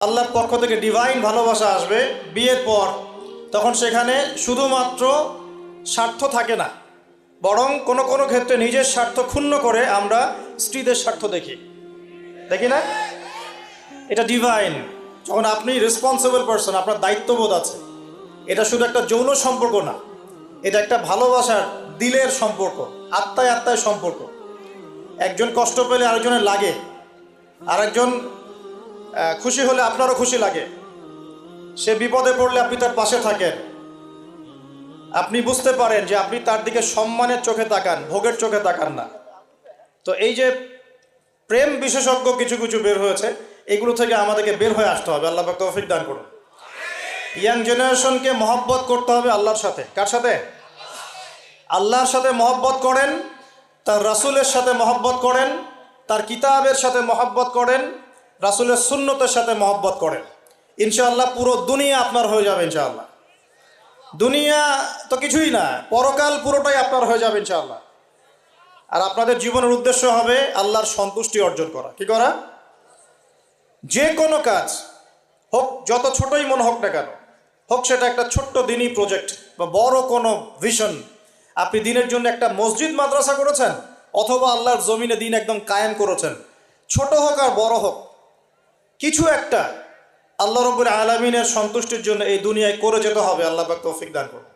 আল্লাহর পক্ষ থেকে ডিভাইন ভালোবাসা আসবে বিয়ের পর, তখন সেখানে শুধুমাত্র স্বার্থ থাকে না, বরং কোনো কোনো ক্ষেত্রে নিজের স্বার্থ ক্ষুণ্ণ করে আমরা স্ত্রীদের স্বার্থ দেখি না? এটা ডিভাইন। যখন আপনি রেসপন্সিবল পারসন, আপনার দায়িত্ববোধ আছে, এটা শুধু একটা যৌন সম্পর্ক না, এটা একটা ভালোবাসার দিলের সম্পর্ক, আত্মায় আত্মায় সম্পর্ক। একজন কষ্ট পেলে আরেকজনের লাগে, আরেকজন খুশি হলে আপনারও খুশি লাগে, সে বিপদে পড়লে আপনি তার পাশে থাকেন, আপনি বুঝতে পারেন যে আপনি তার দিকে সম্মানের চোখে তাকান, ভোগের চোখে তাকান না। তো এই যে প্রেম বিশেষজ্ঞ কিছু কিছু বের হয়েছে, এগুলো থেকে আমাদেরকে বের হয়ে আসতে হবে। আল্লাহ পাক তৌফিক দান করুন। ইয়াং জেনারেশনকে মহব্বত করতে হবে আল্লাহর সাথে। কার সাথে? আল্লাহর সাথে মহব্বত করেন, তার রাসূলের সাথে মহব্বত করেন, তার কিতাবের সাথে মহব্বত করেন, রাসূলের সুন্নতের সাথে মহব্বত করেন। ইনশাআল্লাহ পুরো দুনিয়া আপনার হয়ে যাবে। ইনশাআল্লাহ দুনিয়া তো কিছুই না, পরকাল পুরোটাই আপনার হয়ে যাবে ইনশাআল্লাহ। আর আপনাদের জীবনের উদ্দেশ্য হবে আল্লাহর সন্তুষ্টি অর্জন করা। কি করা? যে কোনো কাজ হোক, যত ছোটই মনে হোক না কেন, হোক সেটা একটা ছোট্ট দিনই প্রজেক্ট বা বড় কোনো ভিশন। আপনি দিনের জন্য একটা মসজিদ মাদ্রাসা করেছেন, অথবা আল্লাহর জমিনে দিন একদম কায়েম করেছেন, ছোট হোক আর বড় হোক, কিছু একটা আল্লাহ রাব্বুল আলামিনের সন্তুষ্টির জন্য এই দুনিয়ায় করে যেতে হবে। আল্লাহ পাক তৌফিক দান করুন।